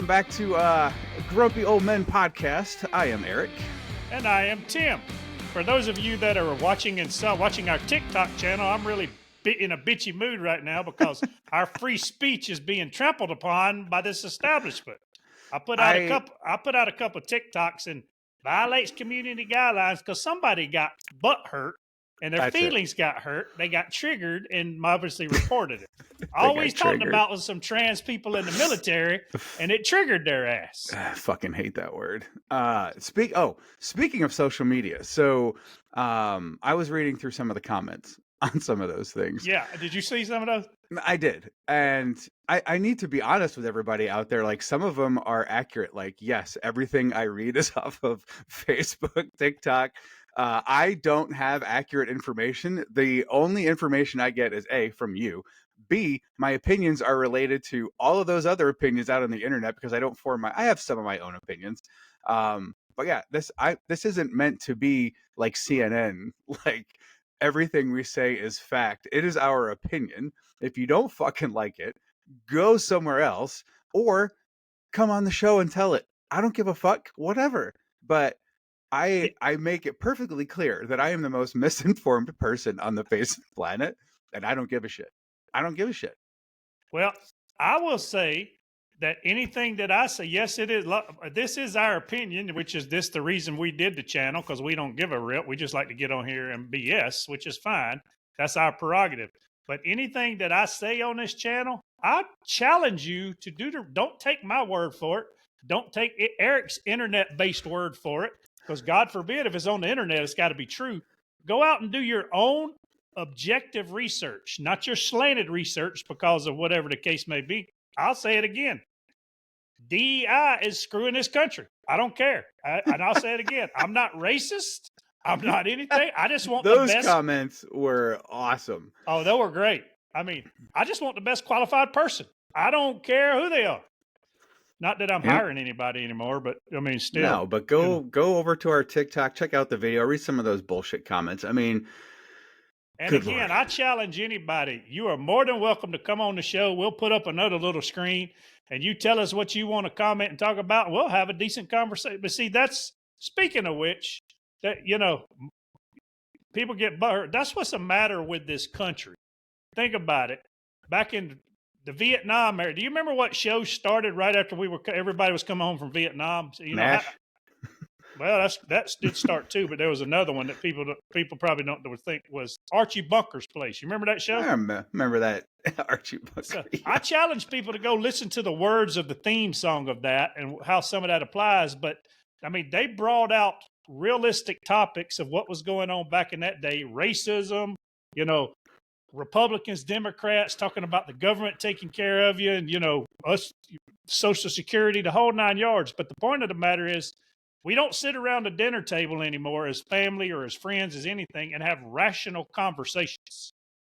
welcome back to Grumpy Old Men Podcast. I am Eric. And I am Tim. For those of you that are watching our TikTok channel, I'm really in a bitchy mood right now because our free speech is being trampled upon by this establishment. I put out a couple TikToks and violates community guidelines because somebody got butt hurt and their feelings got hurt. They got triggered and obviously reported it. Always talking about with some trans people in the military, and it triggered their ass. I fucking hate that word. Speaking of social media, so I was reading through some of the comments on some of those things. Yeah, did you see some of those? I did, and I need to be honest with everybody out there. Like, some of them are accurate. Like, yes, everything I read is off of Facebook, TikTok. I don't have accurate information. The only information I get is A, from you. B, my opinions are related to all of those other opinions out on the internet because I have some of my own opinions. But yeah, this isn't meant to be like CNN. Like, everything we say is fact. It is our opinion. If you don't fucking like it, go somewhere else or come on the show and tell it. I don't give a fuck, whatever. But I make it perfectly clear that I am the most misinformed person on the face of the planet, and I don't give a shit. I don't give a shit. Well, I will say that anything that I say, yes, it is. This is our opinion, which is the reason we did the channel, because we don't give a rip. We just like to get on here and BS, which is fine. That's our prerogative. But anything that I say on this channel, I challenge you to don't take my word for it. Don't take Eric's internet-based word for it. Because God forbid, if it's on the internet, it's got to be true. Go out and do your own objective research, not your slanted research because of whatever the case may be. I'll say it again. DEI is screwing this country. I don't care. And I'll say it again. I'm not racist. I'm not anything. I just want those the best. Comments were awesome. Oh, they were great. I mean, I just want the best qualified person. I don't care who they are. Not that I'm hiring anybody anymore, but I mean, still. No, but go over to our TikTok, check out the video, read some of those bullshit comments. I mean, and again, I challenge anybody. You are more than welcome to come on the show. We'll put up another little screen, and you tell us what you want to comment and talk about, and we'll have a decent conversation. But see, speaking of which, that people get butthurt. That's what's the matter with this country. Think about it. Back in the Vietnam era. Do you remember what show started right after everybody was coming home from Vietnam? So, MASH. Well, that did start too, but there was another one that people probably don't think was Archie Bunker's Place. You remember that show? I remember that Archie Bunker. So, yeah. I challenge people to go listen to the words of the theme song of that and how some of that applies. But I mean, they brought out realistic topics of what was going on back in that day: racism, Republicans, Democrats talking about the government taking care of you and, us, Social Security, the whole 9 yards. But the point of the matter is we don't sit around the dinner table anymore as family or as friends, as anything, and have rational conversations.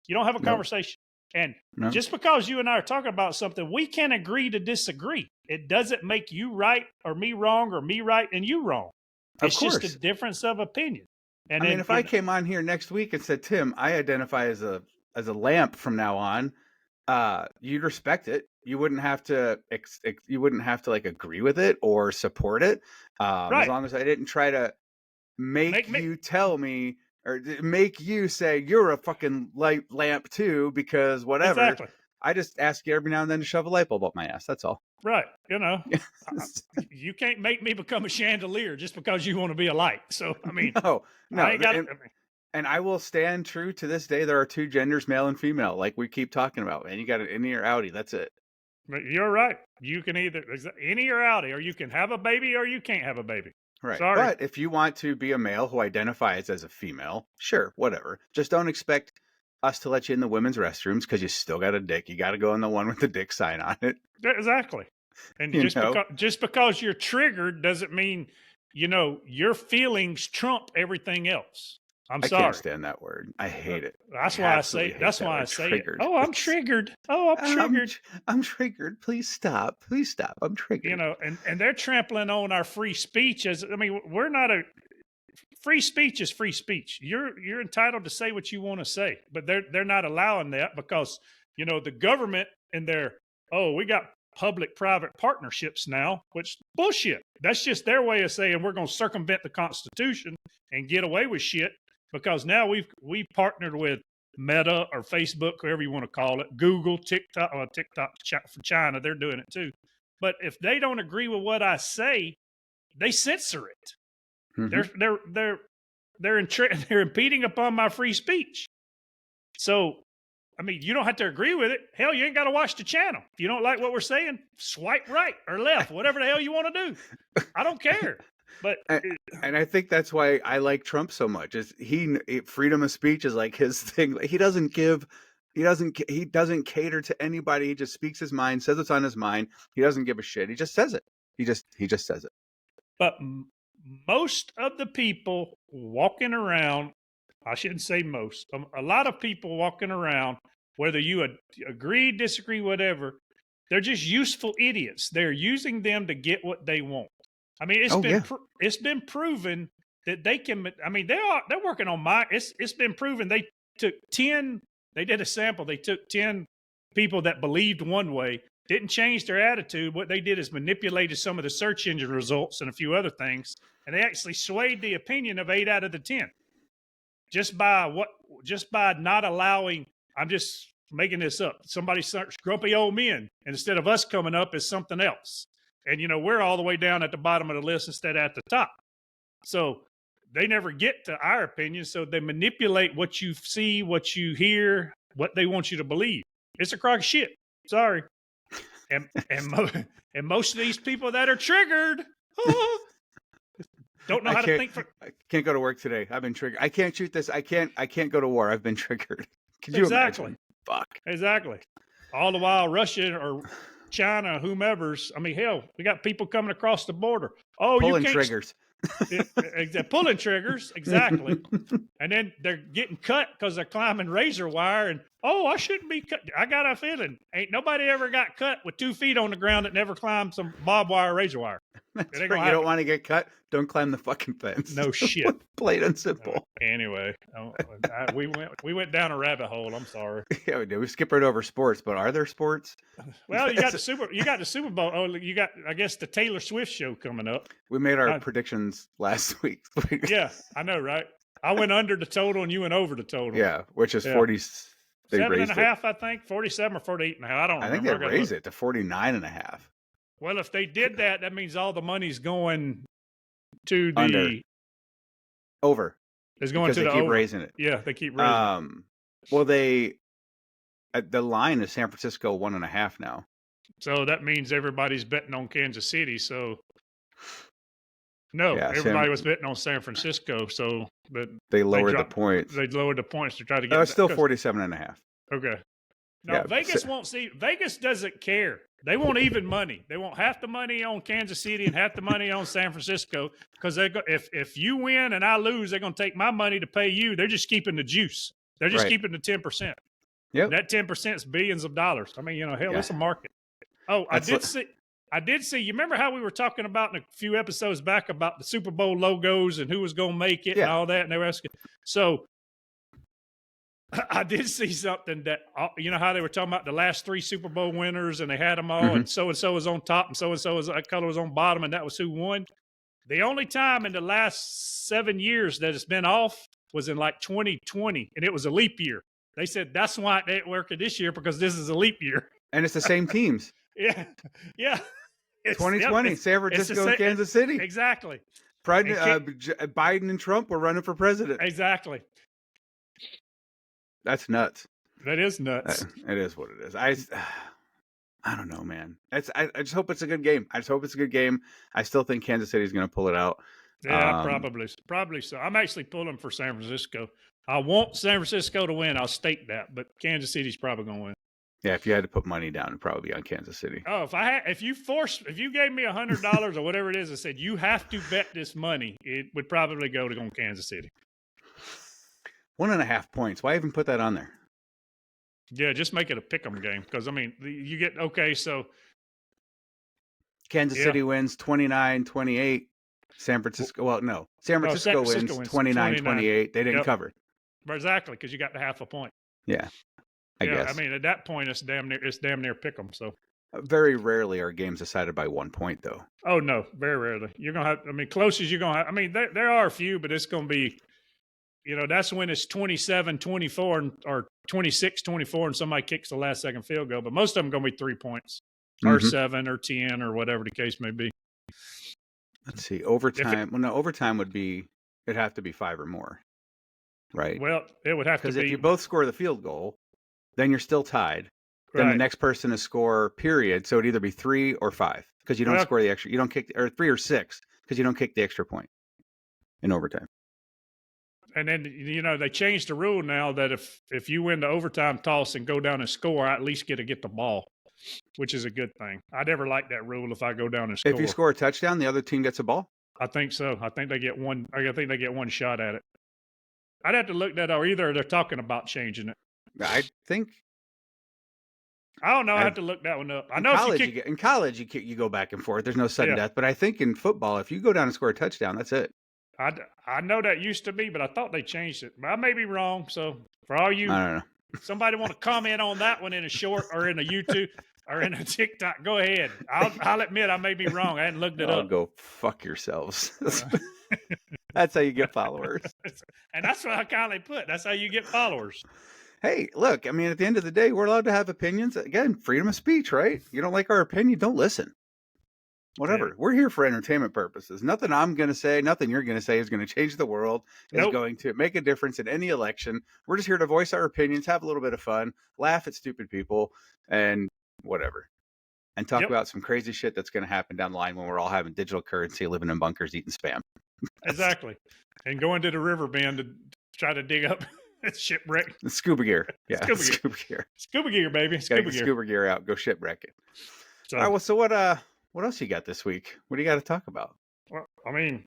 You don't have a conversation. And just because you and I are talking about something, we can agree to disagree. It doesn't make you right or me wrong or me right and you wrong. It's just a difference of opinion. And I mean, if I came on here next week and said, Tim, I identify as a lamp from now on, you'd respect it. You wouldn't have to like agree with it or support it. Right. As long as I didn't try to make you tell me or make you say you're a fucking light lamp too, because whatever. Exactly. I just ask you every now and then to shove a light bulb up my ass. That's all. Right. You can't make me become a chandelier just because you want to be a light. So, I mean, no. And I will stand true to this day. There are two genders, male and female, like we keep talking about. Man, you got an innie or outie. That's it. But you're right. You can either innie or outie, or you can have a baby or you can't have a baby. Right. Sorry. But if you want to be a male who identifies as a female, sure, whatever. Just don't expect us to let you in the women's restrooms because you still got a dick. You got to go in the one with the dick sign on it. Exactly. And just because you're triggered doesn't mean, your feelings trump everything else. I'm sorry. I can't stand that word. I hate it. That's why I say it. Oh, I'm triggered. Oh, I'm triggered. I'm triggered. Please stop. Please stop. I'm triggered. And they're trampling on our free speech we're not free speech is free speech. You're entitled to say what you want to say, but they're not allowing that because, the government and we got public-private partnerships now, which bullshit. That's just their way of saying we're going to circumvent the Constitution and get away with shit because now we partnered with Meta or Facebook, whoever you want to call it, Google, TikTok, TikTok for China, they're doing it too. But if they don't agree with what I say, they censor it. Mhm. They're impeding upon my free speech. So, I mean, you don't have to agree with it. Hell, you ain't got to watch the channel. If you don't like what we're saying, swipe right or left, whatever the hell you want to do. I don't care. But And I think that's why I like Trump so much. Is freedom of speech is like his thing. He doesn't cater to anybody. He just speaks his mind, says what's on his mind. He doesn't give a shit. He just says it. He just says it. But most of the people walking around, I shouldn't say most, a lot of people walking around, whether you agree, disagree, whatever, they're just useful idiots. They're using them to get what they want. I mean, it's been proven that they can. I mean, they're working on It's been proven they took 10. They did a sample. They took 10 people that believed one way, didn't change their attitude. What they did is manipulated some of the search engine results and a few other things, and they actually swayed the opinion of 8 out of the 10 just by not allowing. I'm just making this up. Somebody searched grumpy old men, and instead of us coming up as something else. And, we're all the way down at the bottom of the list instead of at the top. So they never get to our opinion. So they manipulate what you see, what you hear, what they want you to believe. It's a crock of shit. Sorry. And most of these people that are triggered don't know how to think. I can't go to work today. I've been triggered. I can't shoot this. I can't go to war. I've been triggered. Could you imagine? Fuck. Exactly. All the while Russia or China, whomever's. I mean, hell, we got people coming across the border. Oh, pulling triggers. Pulling triggers, exactly. And then they're getting cut because they're climbing razor wire. And I shouldn't be cut. I got a feeling ain't nobody ever got cut with 2 feet on the ground that never climbed some barbed wire, razor wire. That's right. You don't want to get cut? Don't climb the fucking fence. No shit. Plain and simple. Anyway, we went down a rabbit hole. I'm sorry. Yeah, we did. We skipped right over sports, but are there sports? Well, you got the Super Bowl. Oh, you got, I guess, the Taylor Swift show coming up. We made our predictions last week. Yeah, I know, right? I went under the total and you went over the total. Yeah, which is 40. 7.5, I think. 47 or 48.5. I don't remember. I think they raised it to 49.5. Well, if they did that, that means all the money's going to the under. Over. It's going because to they the keep over. raising it. Yeah, they keep raising it. Well, the line is San Francisco 1.5 now. So that means everybody's betting on Kansas City. So no, Yeah, everybody was betting on San Francisco. So they lowered the points. They lowered the points to try to get. It's still 47.5. Okay. No, Yeah, Vegas won't see. Vegas doesn't care. They want even money. They want half the money on Kansas City and half the money on San Francisco because if you win and I lose, they're going to take my money to pay you. They're just keeping the juice. They're just keeping the 10%. Yep. That 10% is billions of dollars. I mean, hell, it's a market. Oh, I did see. You remember how we were talking about in a few episodes back about the Super Bowl logos and who was going to make it and all that, and they were asking. So I did see something that, how they were talking about the last 3 Super Bowl winners and they had them all and so was on top and so that color was on bottom and that was who won. The only time in the last 7 years that it's been off was in like 2020 and it was a leap year. They said that's why it didn't work this year because this is a leap year. And it's the same teams. Yeah. 2020, San Francisco and Kansas City. Exactly. Biden and Trump were running for president. Exactly. That's nuts. That is nuts. It is what it is. I don't know, man. I just hope it's a good game. I still think Kansas City is going to pull it out. Yeah, probably so. I'm actually pulling for San Francisco. I want San Francisco to win. I'll state that, but Kansas City's probably going to win. Yeah, if you had to put money down, it'd probably be on Kansas City. Oh, if you gave me $100 or whatever it is and said you have to bet this money, it would probably go to Kansas City. 1.5 points. Why even put that on there? Yeah, just make it a pick'em game because I mean you get so Kansas City wins 29-28. San Francisco. Well, no, San Francisco wins 29-28. They didn't cover. Exactly, because you got the half a point. Yeah. I guess. I mean, at that point, it's damn near pick'em. So Very rarely are games decided by 1 point, though. Oh no, very rarely. You're gonna have. I mean, close as you're gonna have. I mean, there are a few, but it's gonna be. That's when it's 27-24 or 26-24 and somebody kicks the last second field goal. But most of them going to be 3 points or Mhm. 7 or 10 or whatever the case may be. Let's see, If it, overtime. Well, no, overtime would be it'd have to be 5 or more, right? well, it would have to Because if you be both score the field goal, then you're still tied. Then the right. next person to score, period. So it'd either be 3 or 5 because you don't Well, score the extra. You don't kick, or 3 or 6 because you don't kick the extra point in overtime. and then they changed the rule now that if you win the overtime toss and go down and score, I at least get the ball, which is a good thing. I never liked that rule if I go down and If you score. score a touchdown, the other team gets a ball. I think so. I think they get one. I think they get one shot at it. I'd have to look that up. Or either they're talking about changing it. I think I don't know. I I've- have to look that one up. I in know if you college, kick. in college you go back and forth. There's no sudden Yeah. death. But I think in football, if you go down and score a touchdown, that's it. I know that used to be, but I thought they changed it. But I may be wrong. So for all you, I don't know. somebody want to comment on that one in a short or in a YouTube or in a TikTok, go ahead. I'll admit I may be wrong. I hadn't looked it Oh, up. go fuck yourselves. That's how you get followers. And that's what I kindly put. That's how you get followers. Hey, look, I mean, at the end of the day, we're allowed to have opinions. Again, freedom of speech, right? You don't like our opinion, don't listen. Whatever. Yeah. We're here for entertainment purposes. Nothing I'm going to say, nothing you're going to say is going to change the world, is Nope. going to make a difference in any election. We're just here to voice our opinions, have a little bit of fun, laugh at stupid people, and whatever. And talk Yep. about some crazy shit that's going to happen down the line when we're all having digital currency, living in bunkers, eating spam. Exactly. And going to the river bend to try to dig up shipwreck. Scuba gear. Yeah, Scuba gear. scuba gear. Scuba gear, baby. Gotta Scuba get gear. scuba gear out, go shipwreck it. So, All right, well, so what else you got this week? What do you got to talk about? well, I mean,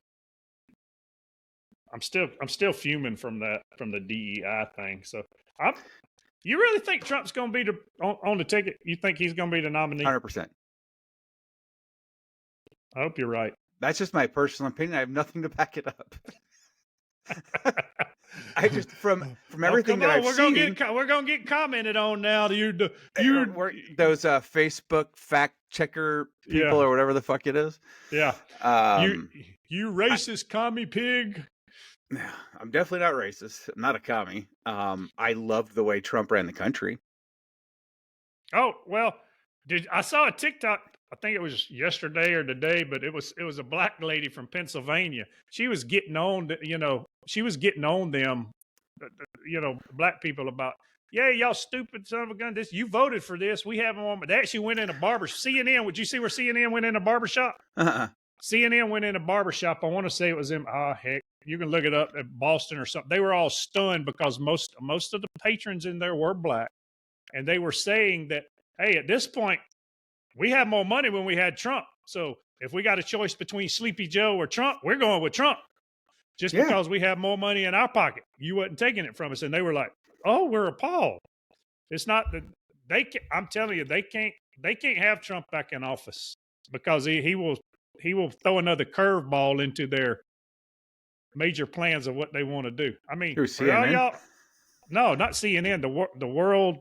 I'm still fuming from the DEI thing. So you really think Trump's going to be on the ticket? You think he's going to be the nominee? 100%. I hope you're right. That's just my personal opinion. I have nothing to back it up. I just from everything that I've seen, we're gonna get commented on now. You those Facebook fact checker people Yeah. or whatever the fuck it is. Yeah. You racist commie pig. I'm definitely not racist. I'm not a commie. I loved the way Trump ran the country. Oh well, I saw a TikTok. I think it was yesterday or today, but it was a black lady from Pennsylvania. She was getting on, she was getting on them, black people about, yeah, y'all stupid son of a gun. You voted for this. We have them on. But they actually went in a barber. CNN. Would you see where CNN went in a barbershop? CNN went in a barbershop. I want to say it was in. Heck, you can look it up at Boston or something. They were all stunned because most of the patrons in there were black, and they were saying that, hey, at this point, we had more money when we had Trump. So if we got a choice between Sleepy Joe or Trump, we're going with Trump. Just because we have more money in our pocket. You wasn't taking it from us. And they were like, oh, we're appalled. It's not that I'm telling you, they can't have Trump back in office because he will throw another curveball into their major plans of what they want to do. I mean, for all y'all, no, not CNN, the World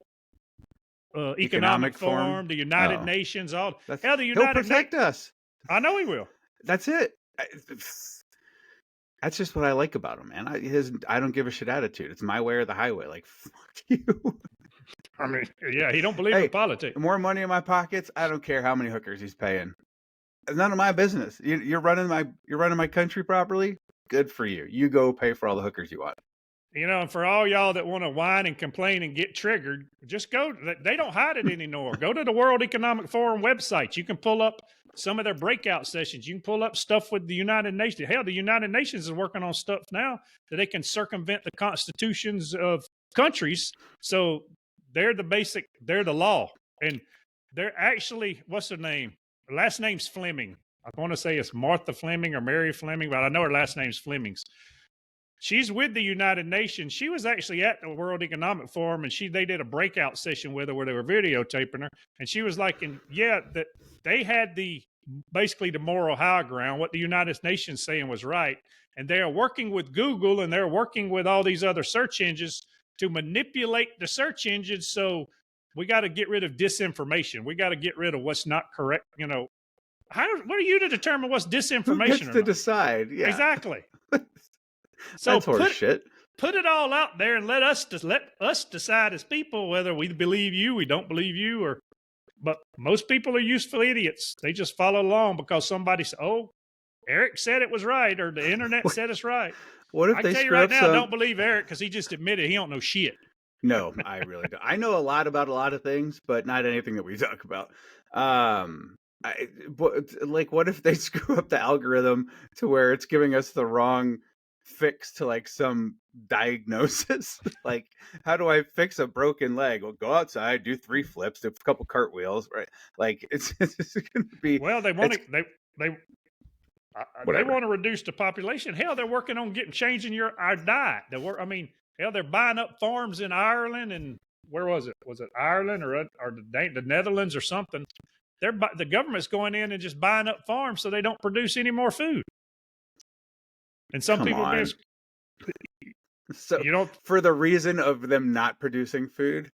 Economic Forum, the United Nations, the United he'll protect us. I know he will. That's it. That's just what I like about him, man. I don't give a shit attitude. It's my way or the highway. Like, fuck you. I mean, yeah, he don't believe in politics. More money in my pockets. I don't care how many hookers he's paying. It's none of my business. You're running my country properly. Good for you. You go pay for all the hookers you want. And for all y'all that want to whine and complain and get triggered, just go. They don't hide it anymore. Go to the World Economic Forum website. You can pull up some of their breakout sessions. You can pull up stuff with the United Nations. Hell, the United Nations is working on stuff now that they can circumvent the constitutions of countries. So they're the law. And they're actually, what's her name? Her last name's Fleming. I want to say it's Martha Fleming or Mary Fleming, but I know her last name's Flemings. She's with the United Nations. She was actually at the World Economic Forum, and they did a breakout session with her where they were videotaping her. And she was like, that they had basically the moral high ground. What the United Nations saying was right. And they are working with Google and they're working with all these other search engines to manipulate the search engines so we got to get rid of disinformation. We got to get rid of what's not correct. You know, what are you to determine what's disinformation Who gets or to not? decide? Yeah, Exactly. So that's horse shit. put it all out there and let us decide as people whether we believe you, we don't believe you, or. But most people are useful idiots. They just follow along because somebody said, "Oh, Erik said it was right," or the internet said it's right. What if I they tell you screw right up now, some? don't believe Erik because he just admitted he don't know shit. No, I really don't. I know a lot about a lot of things, but not anything that we talk about. Like, what if they screw up the algorithm to where it's giving us the wrong fix to like some diagnosis? Like, how do I fix a broken leg? Well, go outside, do 3 flips, do a couple cartwheels, right? Like, it's going to be Well, they want to they whatever. want to reduce the population. Hell, they're working on changing our diet. I mean, hell, they're buying up farms in Ireland and where was it? Was it Ireland or the Netherlands or something? The government's going in and just buying up farms so they don't produce any more food. And some Come people on. being, So, you don't for the reason of them not producing food,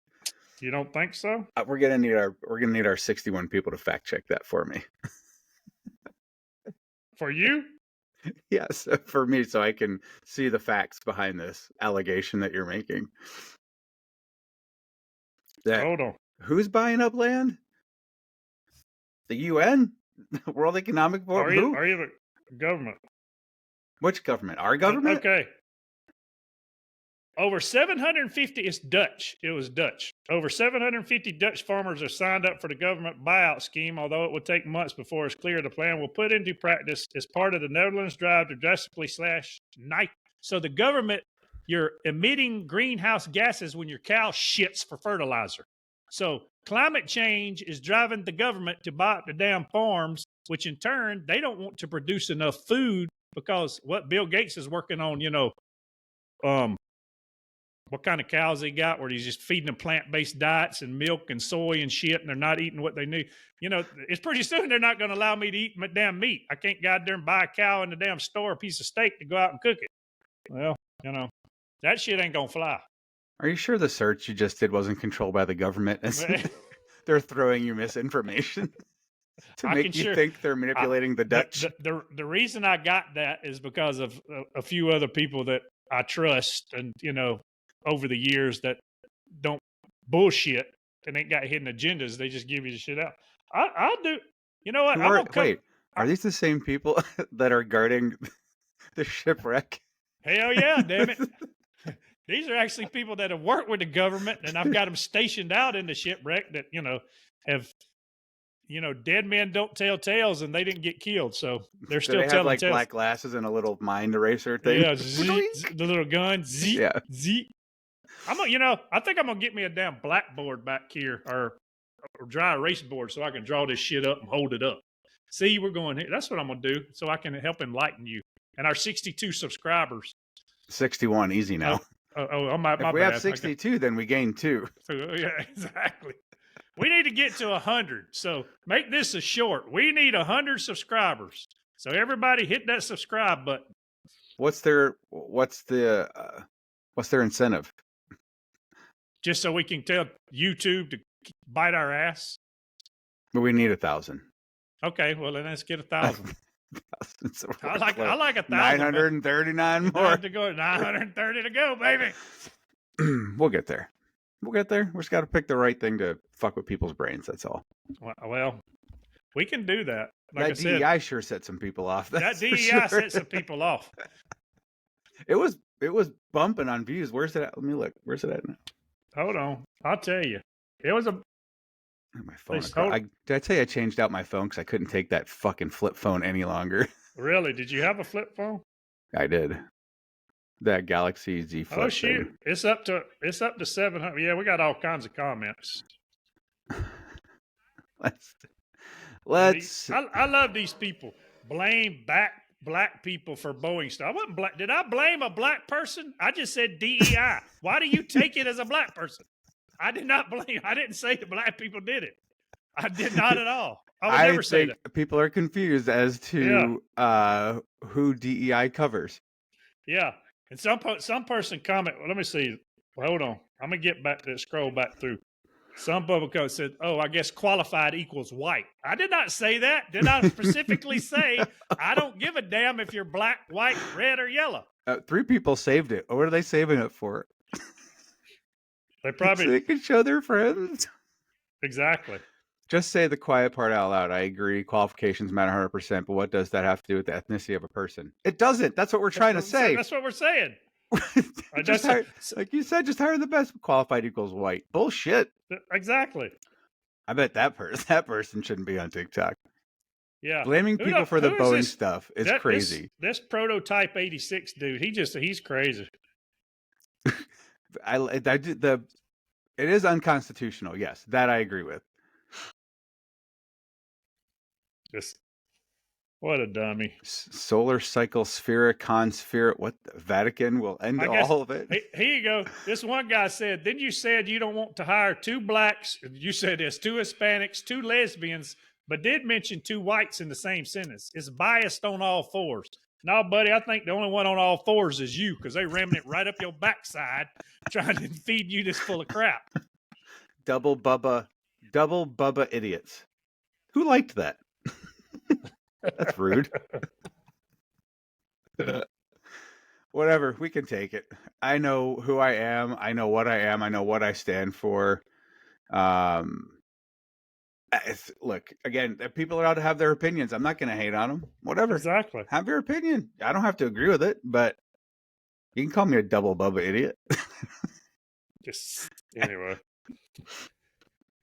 you don't think so? we're gonna need our 61 people to fact check that for me. For you? Yes, for me, so I can see the facts behind this allegation that you're making. That Hold on. who's buying up land? The UN, World Economic Forum. Who? Are you the government? Which government? Our government? Okay. Over 750, it's Dutch. It was Dutch. Over 750 Dutch farmers are signed up for the government buyout scheme, although it will take months before it's clear the plan will put into practice as part of the Netherlands drive to drastically slash night. So the government, you're emitting greenhouse gases when your cow shits for fertilizer. So climate change is driving the government to buy up the damn farms, which in turn, they don't want to produce enough food because what Bill Gates is working on, what kind of cows they got where he's just feeding them plant-based diets and milk and soy and shit, and they're not eating what they need. It's pretty soon they're not going to allow me to eat my damn meat. I can't go out there and buy a cow in the damn store, a piece of steak to go out and cook it. Well, that shit ain't going to fly. Are you sure the search you just did wasn't controlled by the government? They're throwing you misinformation to make you think they're manipulating the Dutch. The reason I got that is because of a few other people that I trust and, over the years that don't bullshit and ain't got hidden agendas. They just give you the shit out. I do. You know what? Wait, are these the same people that are guarding the shipwreck? Hell yeah, damn it. These are actually people that have worked with the government, and I've got them stationed out in the shipwreck that, have, dead men don't tell tales, and they didn't get killed, so they're still telling have, like, tales. black glasses and a little mind eraser thing? Yeah, the little gun, yeah. I think I'm gonna get me a damn blackboard back here or dry erase board so I can draw this shit up and hold it up. See, we're going here. That's what I'm gonna do so I can help enlighten you and our 62 subscribers. 61, easy now. My if we bad. have 62, then we gain 2. Yeah, exactly. We need to get to 100. So make this a short. We need 100 subscribers. So everybody hit that subscribe button. What's their incentive? Just so we can tell YouTube to bite our ass. But we need 1,000. Okay, well then let's get 1,000. So I like 1,000. 939 more. 930 to go, baby. We'll get there. We just got to pick the right thing to fuck with people's brains. That's all. Well, we can do that. Like that DEI sure set some people off. That DEI set some people off. It was bumping on views. Where's it at? Let me look. Where's it at now? Hold on. I'll tell you. It was my phone. Did I tell you I changed out my phone because I couldn't take that fucking flip phone any longer? Really? Did you have a flip phone? I did. That Galaxy Z Flip. Oh shoot! Thing. It's up to 700. Yeah, we got all kinds of comments. Let's. I love these people. Blame black people for Boeing stuff. I wasn't black. Did I blame a black person? I just said DEI. Why do you take it as a black person? I did not blame. I didn't say the black people did it. I did not at all. I would never say that. People are confused as to who DEI covers. Yeah, and some person comment. Well, let me see. Hold on. I'm gonna get back to scroll back through. Some public said, "Oh, I guess qualified equals white." I did not say that. Did I specifically say I don't give a damn if you're black, white, red, or yellow? 3 people saved it. What are they saving it for? They So probably they can show their friends. exactly. Just say the quiet part out loud. I agree. Qualifications matter 100%, but what does that have to do with the ethnicity of a person? It doesn't. That's what we're trying to say. That's what we're saying. Just hire, like you said, just hire the best. Qualified equals white. Bullshit. Exactly. I bet that person shouldn't be on TikTok. Yeah. Blaming people for the Boeing stuff is crazy. This prototype 86 dude, he's crazy. It is unconstitutional. Yes, that I agree with. Just what a dummy. Solar cycle, spheric, consphere. What the Vatican will end all of it. Here you go. This one guy said, then you said you don't want to hire 2 blacks. You said there's 2 Hispanics, 2 lesbians, but did mention 2 whites in the same sentence. It's biased on all 4s. No, buddy, I think the only one on all 4s is you because they ramming it right up your backside trying to feed you this full of crap. Double Bubba idiots. Who liked that? That's rude. Whatever, we can take it. I know who I am. I know what I am. I know what I stand for. Look, again, people are allowed to have their opinions. I'm not going to hate on them. Whatever. Exactly. Have your opinion. I don't have to agree with it, but you can call me a double Bubba idiot. Just anyway.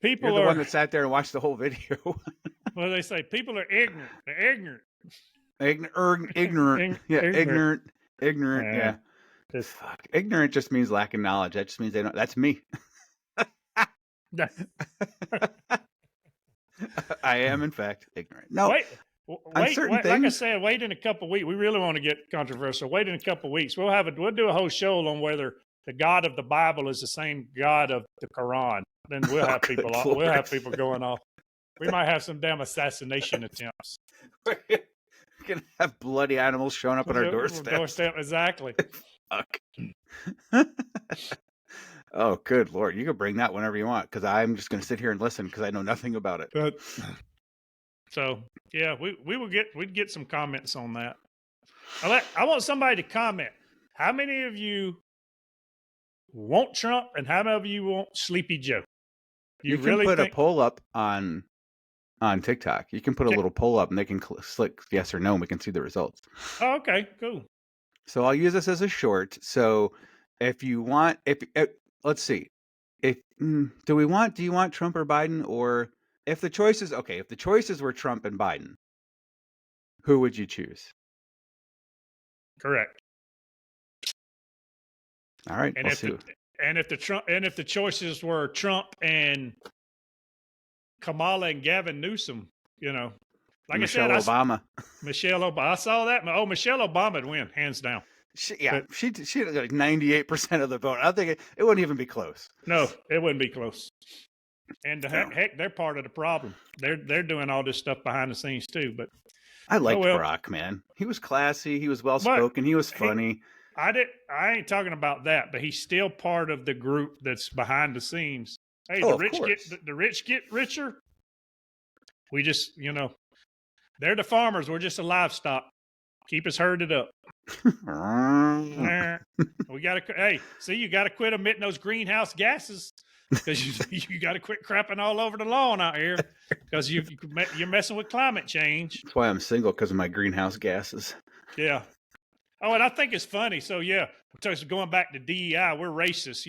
People You're the one that sat there and watched the whole video. Well, they say people are ignorant. They're ignorant. Ignorant. Yeah. Fuck. Ignorant just means lacking knowledge. That just means they don't. That's me. I am, in fact, ignorant. No. Wait, like I said, wait in a couple of weeks. We really want to get controversial. Wait in a couple of weeks. We'll do a whole show on whether the God of the Bible is the same God of the Quran. Then we'll have people off. We'll have people going off. We might have some damn assassination attempts. We're gonna have bloody animals showing up on our doorstep. Exactly. Fuck. Oh, good Lord. You can bring that whenever you want, because I'm just gonna sit here and listen because I know nothing about it. So yeah, we'd get some comments on that. I want somebody to comment. How many of you want Trump and how many of you want Sleepy Joe? You can really put a poll up on TikTok. You can put a little poll up and they can click yes or no and we can see the results. Oh, okay, cool. So I'll use this as a short. So if you want, let's see, do you want Trump or Biden? Or if the choices were Trump and Biden, who would you choose? Correct. All right. And if the choices were Trump and Kamala and Gavin Newsom, like Michelle I said, Obama. Michelle Obama. I saw that. Oh, Michelle Obama would win hands down. She had like 98% of the vote. I think it wouldn't even be close. No, it wouldn't be close. And heck, they're part of the problem. They're doing all this stuff behind the scenes too. But I liked Barack, man. He was classy. He was well spoken. He was funny. I ain't talking about that, but he's still part of the group that's behind the scenes. Hey, the rich get richer. We just, they're the farmers. We're just the livestock. Keep us herded up. We got to. Hey, see, you got to quit emitting those greenhouse gases because you got to quit crapping all over the lawn out here because you're messing with climate change. That's why I'm single, because of my greenhouse gases. Yeah. Oh, and I think it's funny. So yeah, going back to DEI, we're racist.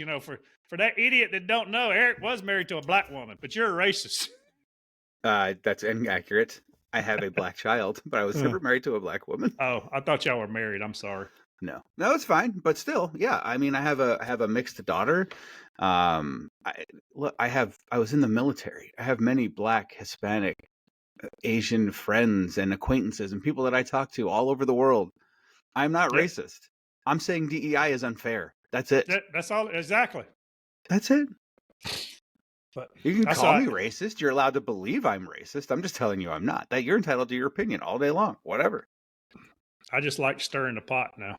For that idiot that don't know, Eric was married to a black woman, but you're a racist. That's inaccurate. I have a black child, but I was never married to a black woman. Oh, I thought y'all were married. I'm sorry. No, it's fine. But still, yeah. I mean, I have a mixed daughter. I was in the military. I have many Black, Hispanic, Asian friends and acquaintances and people that I talk to all over the world. I'm not racist. I'm saying DEI is unfair. That's it. That's all. Exactly. That's it. But you can call me racist. You're allowed to believe I'm racist. I'm just telling you I'm not. That you're entitled to your opinion all day long. Whatever. I just like stirring the pot now.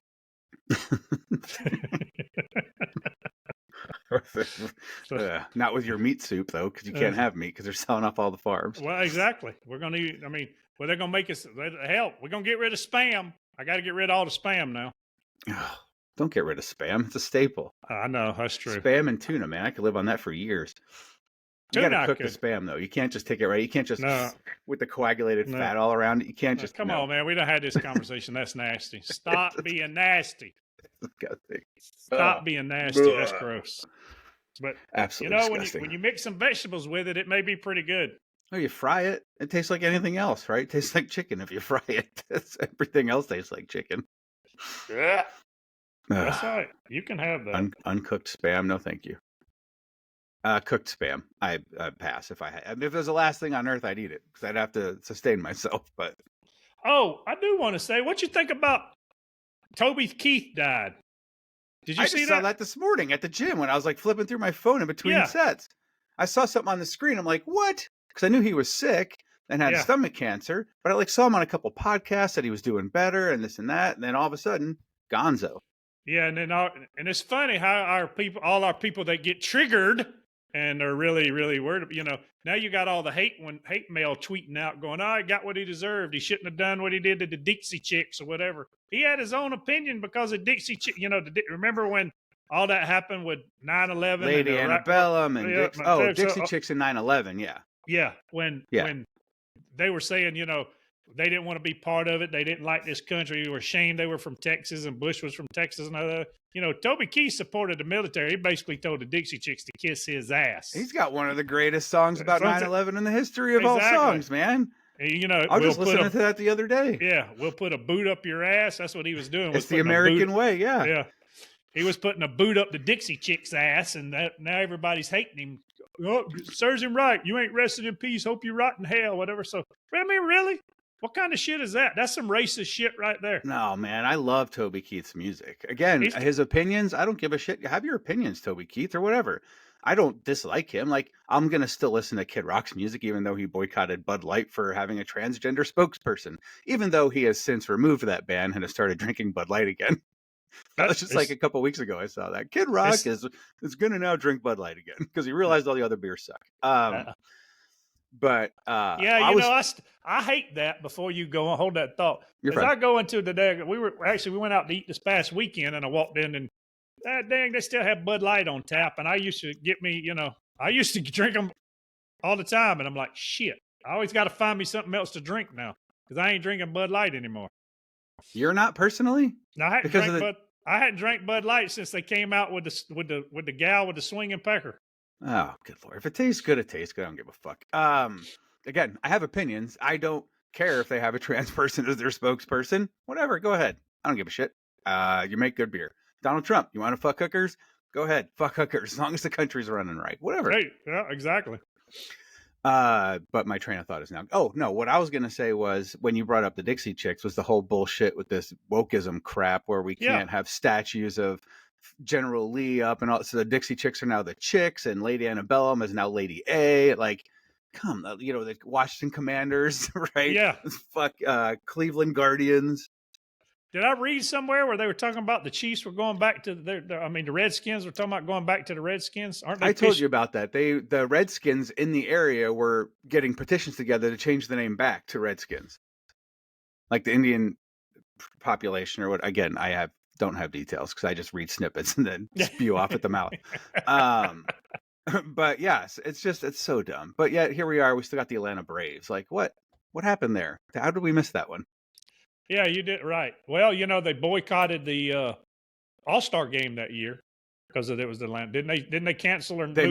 So, Not with your meat soup though, because you can't have meat because they're selling off all the farms. well, exactly. We're gonna eat. I mean, well, they're gonna make us. Hell, we're gonna get rid of spam. I got to get rid of all the spam now. Don't get rid of spam. It's a staple. I know that's true. Spam and tuna, man. I could live on that for years. You got to cook the spam though. You can't just take it right. You can't just with the coagulated fat all around it. You can't just come on, man. We done had this conversation. That's nasty. Stop being nasty. Stop being nasty. That's gross. But absolutely, when you mix some vegetables with it, it may be pretty good. Oh, you fry it. It tastes like anything else, right? It tastes like chicken if you fry it. Everything else tastes like chicken. Yeah. That's right. You can have that. Uncooked spam. No, thank you. Cooked spam. I pass if I had. I mean, if there's the last thing on earth, I'd eat it because I'd have to sustain myself. But I do want to say, what you think about Toby Keith died? Did you see that? I saw that this morning at the gym when I was like flipping through my phone in between sets. I saw something on the screen. I'm like, what? Because I knew he was sick and had stomach cancer, but I saw him on a couple podcasts that he was doing better and this and that, and then all of a sudden, gonzo. Yeah, and then and it's funny how all our people that get triggered and are really, really worried. Now you got all the hate mail tweeting out, going, "Oh, he got what he deserved. He shouldn't have done what he did to the Dixie Chicks or whatever." He had his own opinion because of Dixie Chicks. Remember when all that happened with 9/11? Lady Antebellum and Dixie Chicks in 9/11, yeah. Yeah, when they were saying, they didn't want to be part of it. They didn't like this country. They were ashamed they were from Texas and Bush was from Texas and other. Toby Keith supported the military. He basically told the Dixie Chicks to kiss his ass. He's got one of the greatest songs about 9/11 in the history of all songs, man. I just listened to that the other day. Yeah, we'll put a boot up your ass. That's what he was doing. It's the American way, yeah. Yeah. He was putting a boot up the Dixie Chick's ass, and now everybody's hating him. Oh, serves him right. You ain't rested in peace. Hope you rot in hell, whatever. So, I mean, really? What kind of shit is that? That's some racist shit right there. No, man. I love Toby Keith's music. Again, his opinions, I don't give a shit. Have your opinions, Toby Keith, or whatever. I don't dislike him. Like, I'm going to still listen to Kid Rock's music, even though he boycotted Bud Light for having a transgender spokesperson, even though he has since removed that ban and has started drinking Bud Light again. That was just like a couple weeks ago. I saw that Kid Rock is going to now drink Bud Light again because he realized all the other beers suck. But I hate that. Before you go on, hold that thought. As I go into the day, we went out to eat this past weekend, and I walked in, and dang, they still have Bud Light on tap. And I used to I used to drink them all the time, and I'm like, shit, I always got to find me something else to drink now because I ain't drinking Bud Light anymore. You're not personally? No, I hadn't drank Bud Light since they came out with the gal with the swinging pecker. Oh, good Lord. If it tastes good, it tastes good. I don't give a fuck. Again, I have opinions. I don't care if they have a trans person as their spokesperson. Whatever, go ahead. I don't give a shit. You make good beer. Donald Trump, you want to fuck hookers? Go ahead, fuck hookers, as long as the country's running right. Whatever. Hey, yeah, exactly. But my train of thought is now. Oh, no, what I was going to say was when you brought up the Dixie Chicks was the whole bullshit with this wokeism crap where we can't have statues of General Lee up and all. So the Dixie Chicks are now the Chicks and Lady Antebellum is now Lady A. Like, come, the Washington Commanders, right? Yeah. Fuck Cleveland Guardians. Did I read somewhere where they were talking about the Chiefs were going back to the Redskins were talking about going back to the Redskins? Aren't they? I told you about that. The Redskins in the area were getting petitions together to change the name back to Redskins. Like the Indian population or what. Again, don't have details because I just read snippets and then spew off at the mouth. But yes, it's so dumb. But yet here we are. We still got the Atlanta Braves. Like what happened there? How did we miss that one? Yeah, you did right. Well, they boycotted the All-Star game that year because it was Atlanta. Didn't they cancel or they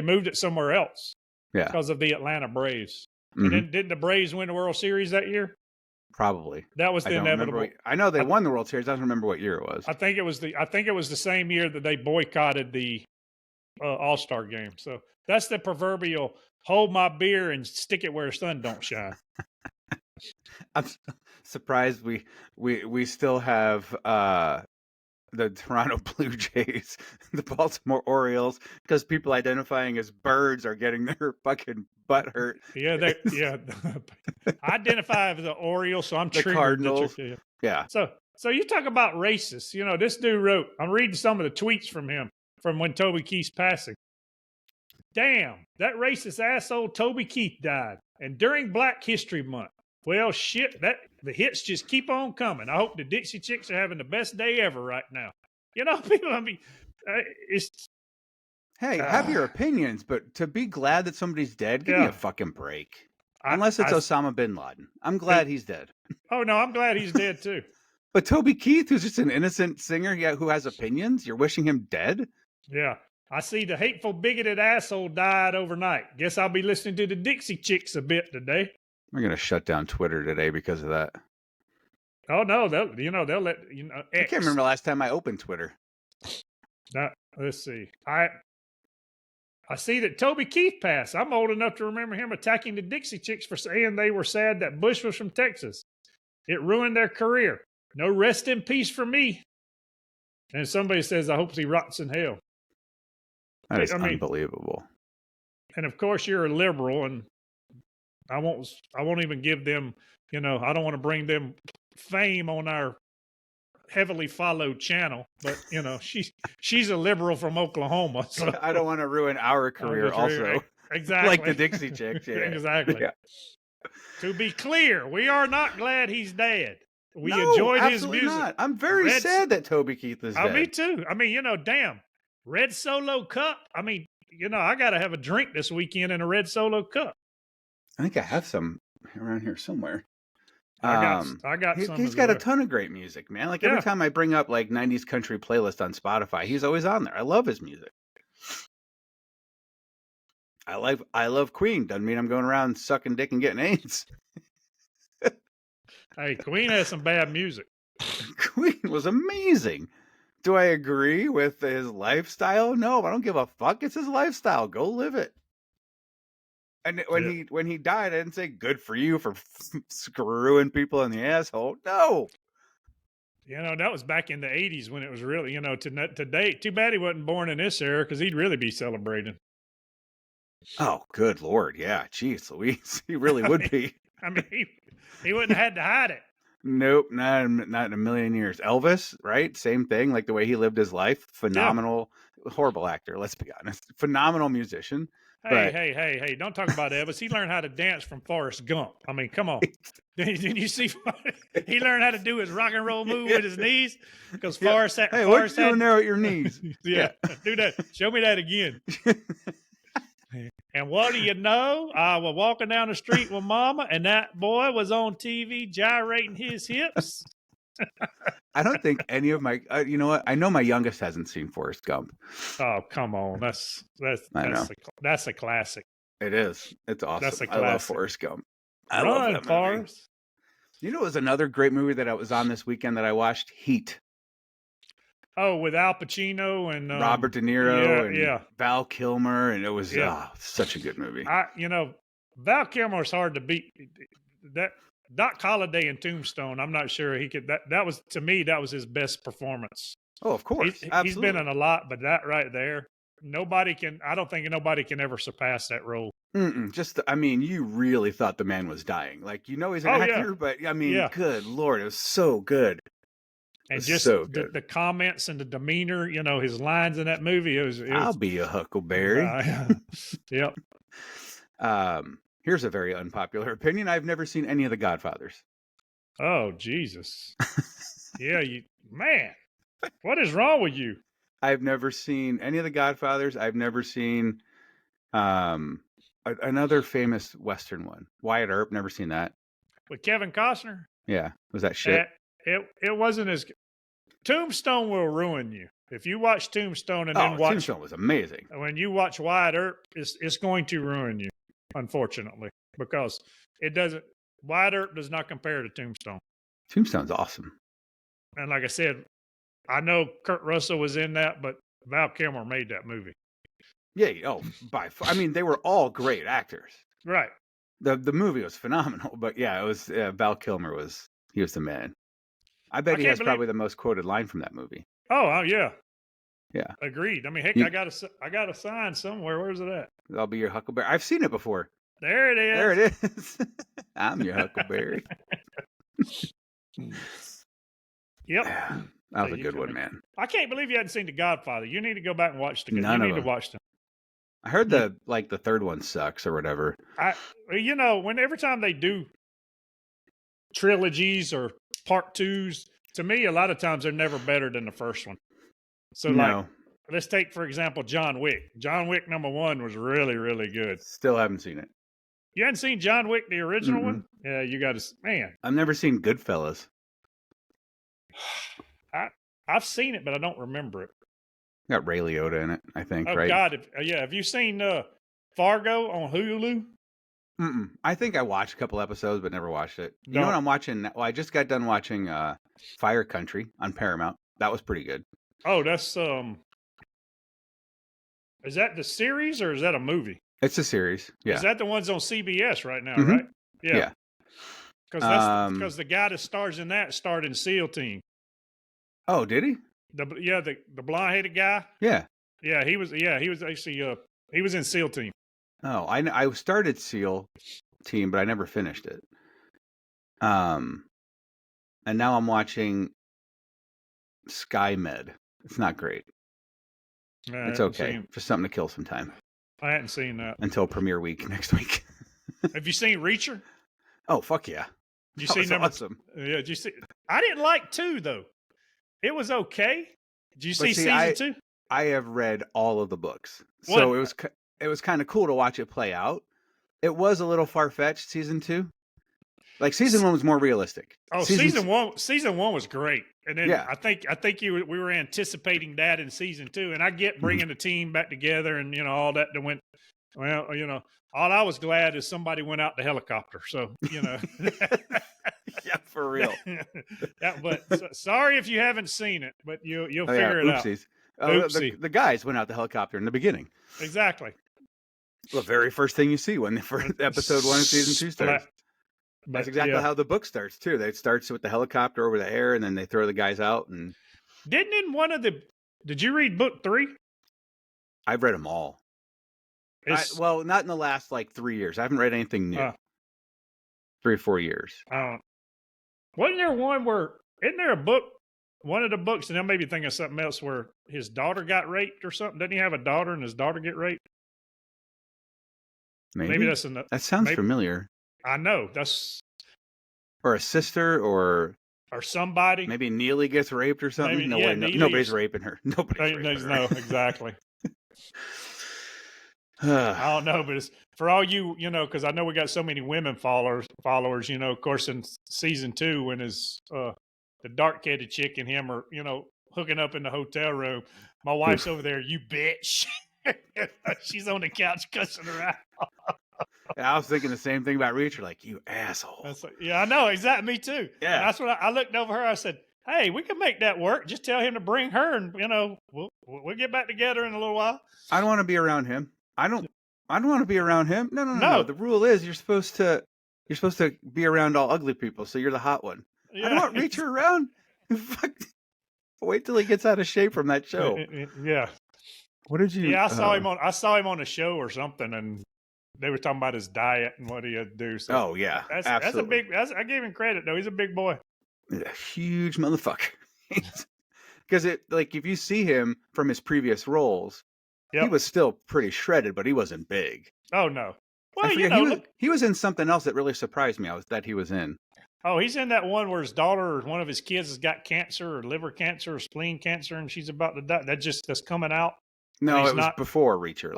moved it somewhere else? Yeah, because of the Atlanta Braves. Mm-hmm. And didn't the Braves win the World Series that year? Probably. That was the inevitable. I know they won the World Series. I don't remember what year it was. I think it was the same year that they boycotted the All-Star game. So that's the proverbial hold my beer and stick it where the sun don't shine. I'm surprised we still have the Toronto Blue Jays, the Baltimore Orioles, because people identifying as birds are getting their fucking butt hurt. Yeah, I identify as the Orioles, so I'm the triggered. Cardinals. Yeah. So you talk about racist. This dude wrote. I'm reading some of the tweets from him. from when Toby Keith's passing. Damn, that racist asshole Toby Keith died. And during Black History Month. Well, shit, the hits just keep on coming. I hope the Dixie Chicks are having the best day ever right now. You know, people, I mean, it's... Hey, have your opinions, but to be glad that somebody's dead, give me a fucking break. Unless it's Osama bin Laden. I'm glad he's dead. Oh, no, I'm glad he's dead, too. But Toby Keith, who's just an innocent singer who has opinions, you're wishing him dead? Yeah. I see the hateful, bigoted asshole died overnight. Guess I'll be listening to the Dixie Chicks a bit today. We're going to shut down Twitter today because of that. Oh, no, they'll let, X. I can't remember the last time I opened Twitter. Let's see. I see that Toby Keith passed. I'm old enough to remember him attacking the Dixie Chicks for saying they were sad that Bush was from Texas. It ruined their career. No rest in peace for me. And somebody says, I hope he rots in hell. That is unbelievable. And of course, you're a liberal, and I won't even give them, I don't want to bring them fame on our heavily followed channel, but she's a liberal from Oklahoma. So I don't want to ruin our career also. Exactly. Like the Dixie Chicks. Yeah. Exactly. Yeah. To be clear, we are not glad he's dead. We no, enjoyed his absolutely music. Not. I'm very sad that Toby Keith is dead. Me too. I mean, damn. Red Solo Cup. I mean, I got to have a drink this weekend in a Red Solo Cup. I think I have some around here somewhere. I got some. He's got a ton of great music, man. Like every time I bring up like 90s country playlist on Spotify, he's always on there. I love his music. I love Queen. Doesn't mean I'm going around sucking dick and getting AIDS. Hey, Queen has some bad music. Queen was amazing. Do I agree with his lifestyle? No, I don't give a fuck. It's his lifestyle. Go live it. And when he died, I didn't say good for you for screwing people in the asshole. No. That was back in the 80s when it was really, today. Too bad he wasn't born in this era because he'd really be celebrating. Oh, good Lord. Yeah. Jeez, Louise. He really would be. I mean, he wouldn't have had to hide it. Nope, not in a million years. Elvis, right? Same thing, like the way he lived his life. Phenomenal, horrible actor, let's be honest. Phenomenal musician. Hey, don't talk about Elvis. He learned how to dance from Forrest Gump. I mean, come on. Didn't you see? He learned how to do his rock and roll move with his knees because Forrest had... Hey, what you doing there with your knees? Yeah, do that. Show me that again. And what do you know? I was walking down the street with Mama, and that boy was on TV gyrating his hips. I don't think any of my, you know what? I know my youngest hasn't seen Forrest Gump. Oh, come on. That's a classic. It is. It's awesome. That's a classic. I love Forrest Gump. I love that movie. Forrest. You know, it was another great movie that I was on this weekend that I watched, Heat. Oh, with Al Pacino and Robert De Niro and Val Kilmer, and it was such a good movie. Val Kilmer is hard to beat. That Doc Holliday in Tombstone, I'm not sure he could. That was, to me, that was his best performance. Oh, of course, he's been in a lot, but that right there, I don't think nobody can ever surpass that role. I mean, you really thought the man was dying. Like, he's an actor, but I mean, good Lord, it was so good. And just the comments and the demeanor, his lines in that movie. I'll be a huckleberry. Yep. Here's a very unpopular opinion. I've never seen any of the Godfathers. Oh, Jesus. Man, what is wrong with you? I've never seen any of the Godfathers. I've never seen another famous Western one. Wyatt Earp, never seen that. With Kevin Costner? Yeah. Was that shit? It wasn't as... Tombstone will ruin you. If you watch Tombstone and then watch... Tombstone was amazing. When you watch Wyatt Earp, it's going to ruin you, unfortunately, because it doesn't... Wyatt Earp does not compare to Tombstone. Tombstone's awesome. And like I said, I know Kurt Russell was in that, but Val Kilmer made that movie. Yeah, by far. I mean, they were all great actors. Right. The movie was phenomenal, but it was Val Kilmer he was the man. I bet he has probably the most quoted line from that movie. Oh yeah. Yeah. Agreed. I mean, heck, I got a sign somewhere. Where's it at? I'll be your huckleberry. I've seen it before. There it is. There it is. I'm your huckleberry. Yep. That was So a good one, man. I can't believe you hadn't seen The Godfather. You need to go back and watch you None of need to them. watch them. I heard You- the third one sucks or whatever. Every time they do trilogies or part twos, to me, a lot of times they're never better than the first one. So, No, let's take, for example, John Wick. John Wick #1 was really, really good. still haven't seen it. You hadn't seen John Wick, the original Mm-mm. one? Yeah, you got to, man. I've never seen Goodfellas. I've seen it, but I don't remember it. Got Ray Liotta in it, I think, Oh, right? God. Have you seen Fargo on Hulu? Mm-mm. I think I watched a couple episodes, but never watched it. You know No. what I'm watching? Well, I just got done watching Fire Country on Paramount. That was pretty good. Oh, that's is that the series or is that a movie? It's a series. Yeah. Is that the ones on CBS right now, Mhm. right? Yeah. Because the guy that stars in that starred in SEAL Team. Oh, did he? The blonde headed guy. Yeah. Yeah, he was actually he was in SEAL Team. Oh, I started SEAL Team, but I never finished it. And now I'm watching SkyMed. It's not great. It's okay. Just something to kill some time. I hadn't seen that until premiere week next week. Have you seen Reacher? Oh, fuck yeah. Did That you was see awesome. Yeah, did you see? I didn't like 2 though. It was okay. Did you see see, season 2? I have read all of the books, so it was kind of cool to watch it play out. It was a little far fetched season 2. Like season 1 was more realistic. Oh, season one was great, and then Yeah. I think we were anticipating that in season 2, and I get bringing the team back together and all that went. Well, all I was glad is somebody went out the helicopter. So Yeah, for real. Yeah, but sorry if you haven't seen it, but you'll figure it Oopsies. out. Oopsie. The guys went out the helicopter in the beginning. Exactly. The very first thing you see when the first episode 1 of season 2 starts. That's exactly how the book starts too. It starts with the helicopter over the air, and then they throw the guys out. And didn't in one of the? Did you read book 3? I've read them all. Well, not in the last 3 years. I haven't read anything new. 3 or 4 years. Wasn't there one where? Isn't there a book? One of the books, and I may be thinking of something else where his daughter got raped or something. Doesn't he have a daughter and his daughter get raped? Maybe that's enough. That sounds familiar. I know that's or a sister or somebody. Maybe Neely gets raped or something. Nobody's raping her. Nobody's raping her. No, exactly. I don't know, but it's for all because I know we got so many women followers. Of course, in season 2, when the dark-headed chick and him are hooking up in the hotel room, my wife's over there. You bitch. She's on the couch cussing her out. I was thinking the same thing about Reacher, like, you asshole. I know, exactly. Me too. Yeah. And that's what I looked over her. I said, hey, we can make that work. Just tell him to bring her, and we'll get back together in a little while. I don't want to be around him. I don't want to be around him. No. The rule is you're supposed to be around all ugly people, so you're the hot one. Yeah. I don't want Reacher around. Wait till he gets out of shape from that show. Yeah. What did you? Yeah, I saw him on a show or something, and they were talking about his diet and what he had to do. So oh yeah, absolutely. I gave him credit though. He's a big boy. He's a huge motherfucker. Because if you see him from his previous roles, he was still pretty shredded, but he wasn't big. Oh no. Well, he was in something else that really surprised me. That he was in. Oh, he's in that one where his daughter or one of his kids has got cancer or liver cancer or spleen cancer, and she's about to die. That's coming out. No, it was before Reacher,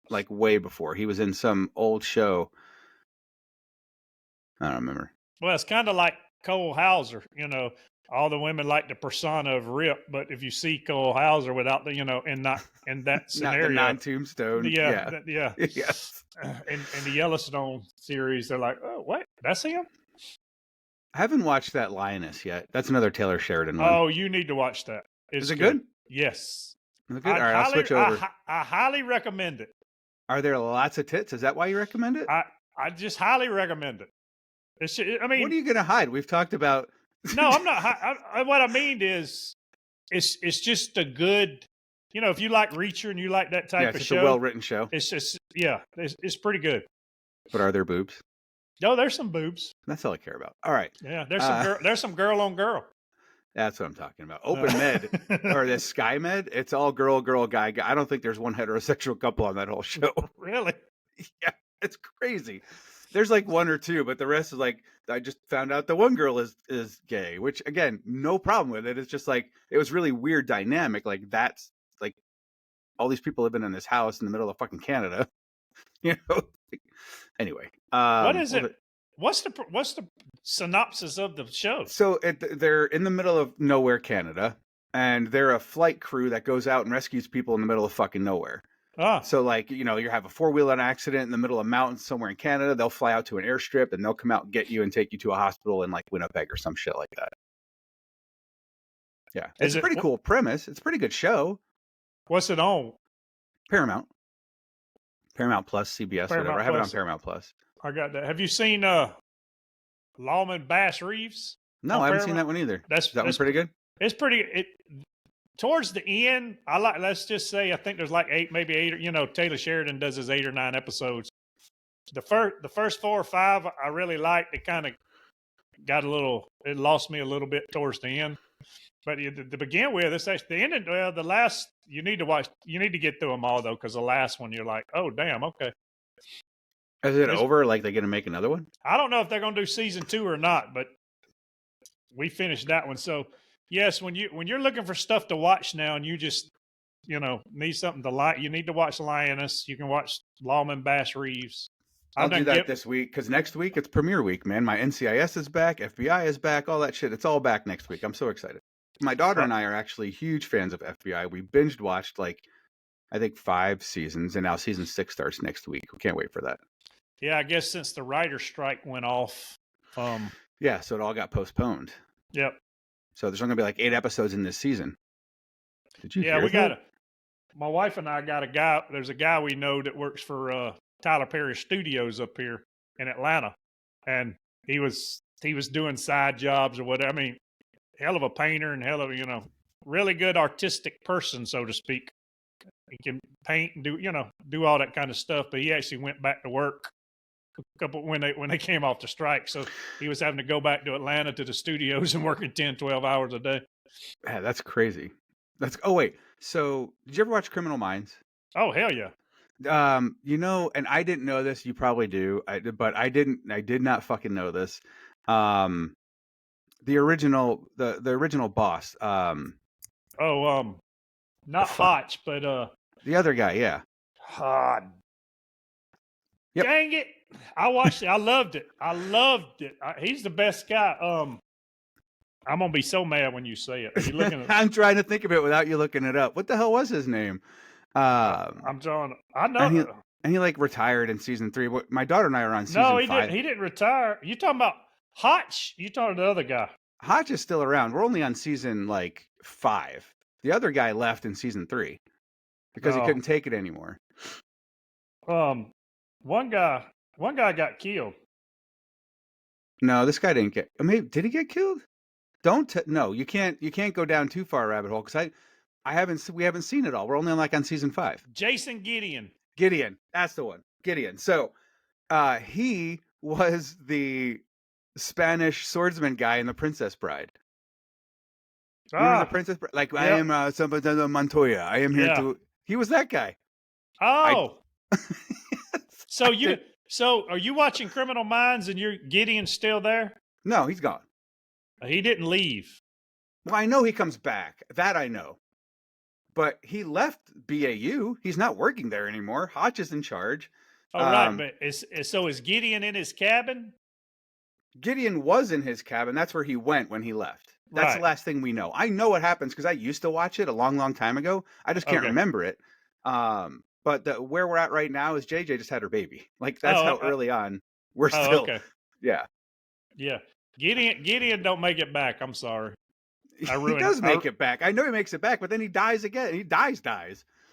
like way before. He was in some old show. I don't remember. Well, it's kind of like Cole Hauser. All the women like the persona of Rip, but if you see Cole Hauser without the, in that scenario, not the non-tombstone. Yeah. Yes. In the Yellowstone series, they're like, oh, what? That's him? I haven't watched that Lioness yet. That's another Taylor Sheridan one. Oh, you need to watch that. Is it good? Yes. Is it good? All right, I'll switch over. I highly recommend it. Are there lots of tits? Is that why you recommend it? I just highly recommend it. What are you going to hide? We've talked about. No, I'm not. What I mean is, it's just a good. If you like Reacher and you like that type of show, it's a well-written show. It's just it's pretty good. But are there boobs? No, there's some boobs. That's all I care about. All right. Yeah, there's some girl on girl. That's what I'm talking about. Open Med or this Sky Med, it's all girl, girl, guy, guy. I don't think there's one heterosexual couple on that whole show. Really? Yeah, it's crazy. There's like one or two, but the rest is like I just found out the one girl is gay, which again, no problem with it. It's just like it was really weird dynamic. Like that's like all these people living in this house in the middle of fucking Canada. You know. Anyway, What is it? What's the synopsis of the show? so they're in the middle of nowhere, Canada, and they're a flight crew that goes out and rescues people in the middle of fucking nowhere. Ah, So like, you know, you have a 4-wheeler accident in the middle of mountains somewhere in Canada, they'll fly out to an airstrip and they'll come out and get you and take you to a hospital in like Winnipeg or some shit like that. Yeah. It's a pretty cool premise. It's a pretty good show. What's it on? Paramount Plus, CBS, Paramount whatever. I have it on Plus. Paramount Plus. I got that. Have you seen Lawman Bass Reeves? No, I haven't seen that one either. Is that one pretty good? It's pretty. Towards the end, let's just say I think there's like 8, maybe 8. You know, Taylor Sheridan does his 8 or 9 episodes. The first 4 or 5 I really liked. It kind of got a little. It lost me a little bit towards the end. But to begin with, it's actually the ending. Well, the last you need to watch. You need to get through them all though, because the last one you're like, oh damn, okay. Is it over? Like they're gonna make another one? I don't know if they're gonna do season 2 or not, but we finished that one. So yes, when you're looking for stuff to watch now, and you just need something to like, you need to watch Lioness. You can watch Lawman Bass Reeves. I'll do that this week because next week it's premiere week, man. My NCIS is back, FBI is back, all that shit. It's all back next week. I'm so excited. My daughter and I are actually huge fans of FBI. We binged watched like I think 5 seasons, and now season 6 starts next week. We can't wait for that. Yeah, I guess since the writer's strike went off. Yeah, so it all got postponed. Yep. So there's only gonna be like 8 episodes in this season. Did you? Yeah, we got my wife and I got a guy. There's a guy we know that works for Tyler Perry Studios up here in Atlanta, and he was doing side jobs or whatever. I mean, hell of a painter and hell of really good artistic person, so to speak. He can paint and do all that kind of stuff. But he actually went back to work when they came off the strike, so he was having to go back to Atlanta to the studios and working 10-12 hours a day. Yeah, that's crazy. Oh wait, so did you ever watch Criminal Minds? Oh hell yeah. And I didn't know this. You probably do, but I did not fucking know this. The original boss. Not Hotch, but the other guy. Yeah. Yep. Dang it! I watched it. I loved it. He's the best guy. I'm gonna be so mad when you say it. Are you looking at I'm trying to think of it without you looking it up. What the hell was his name? I'm trying. I know. And he like retired in season 3. My daughter and I are on season 5. No, he didn't retire. You talking about Hotch? You talking about the other guy? Hotch is still around. We're only on season like 5. The other guy left in season 3 because he couldn't take it anymore. One guy got killed. No, this guy didn't get. Maybe did he get killed? No, you can't go down too far a rabbit hole because we haven't seen it all. We're only on season 5. Jason Gideon, that's the one. Gideon. So, he was the Spanish swordsman guy in The Princess Bride. Remember The Princess Bride? Like, yep. I am Salvador Montoya. I am here to. He was that guy. Oh. So are you watching Criminal Minds and Gideon's still there? No, he's gone. He didn't leave. Well, I know he comes back. That I know. But he left BAU. He's not working there anymore. Hotch is in charge. Oh, right. But is Gideon in his cabin? Gideon was in his cabin. That's where he went when he left. That's the last thing we know. I know what happens because I used to watch it a long, long time ago. I just can't remember it. But where we're at right now is JJ just had her baby. Like that's how early on we're still. Okay. Yeah. Yeah. Gideon don't make it back. I'm sorry. He does make it back. I know he makes it back, but then he dies again. He dies.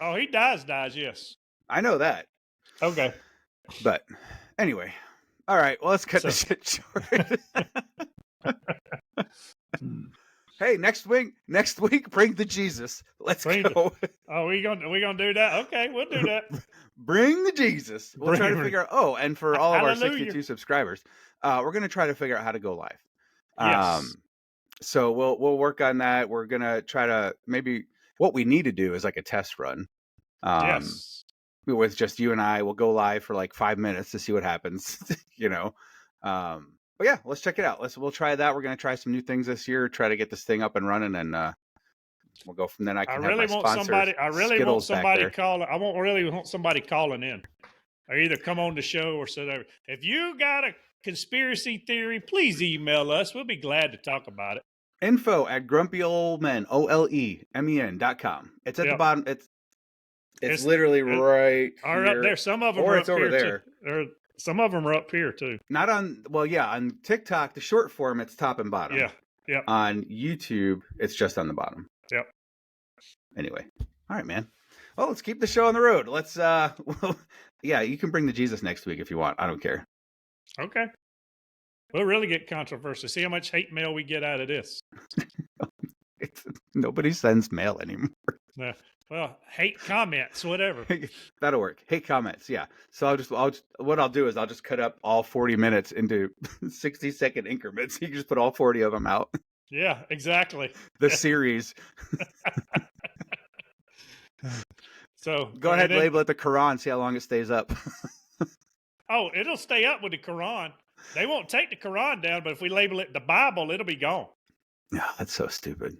Oh, he dies. Yes. I know that. Okay. But anyway, all right. Well, let's cut this shit short. Hey, next week, bring the Jesus. Let's go. Oh, we gonna do that? Okay, we'll do that. Bring the Jesus. We'll try to figure out. Oh, and for all of our 62 subscribers, we're gonna try to figure out how to go live. Yes. So we'll work on that. We're gonna try to maybe what we need to do is like a test run. Um, Yes. with just you and I, we'll go live for like 5 minutes to see what happens. But yeah, let's check it out. We'll try that. We're gonna try some new things this year. Try to get this thing up and running, and we'll go from then. I can have my sponsor I really want Skittles back somebody there. calling. Really want somebody calling in, or either come on the show or so. If you got a conspiracy theory, please email us. We'll be glad to talk about it. Info@grumpyoldmen OLEMEN.com. It's at the Yep. bottom. It's literally right Or up here. there. Some of them Or are it's up over here there. too. Or some of them are up here too. Not on, well, yeah, on TikTok, the short form, it's top and bottom. Yeah. Yep. On YouTube, it's just on the bottom. Yep. Anyway. All right, man. Well, let's keep the show on the road. Let's, yeah, you can bring the Jesus next week if you want. I don't care. Okay. We'll really get controversy. See how much hate mail we get out of this. Nobody sends mail anymore. Well, hate comments, whatever. That'll work. Hate comments, yeah. So what I'll do is I'll just cut up all 40 minutes into 60-second increments. You can just put all 40 of them out. Yeah, exactly. The series. So go ahead, label it the Quran. See how long it stays up. Oh, it'll stay up with the Quran. They won't take the Quran down, but if we label it the Bible, it'll be gone. No, that's so stupid.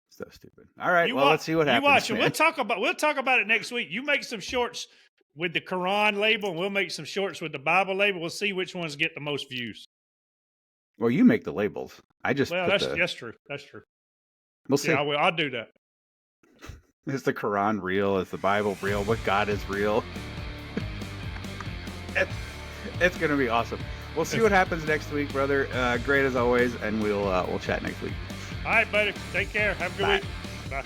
So stupid. All right, let's see what happens. You watch it. We'll talk about it next week. You make some shorts with the Quran label, and we'll make some shorts with the Bible label. We'll see which ones get the most views. Well, you make the labels. That's true. That's true. We'll see. Yeah, I'll do that. Is the Quran real? Is the Bible real? What God is real? It's gonna be awesome. We'll see what happens next week, brother. Great as always, and we'll chat next week. All right, buddy. Take care. Have a good week. Bye.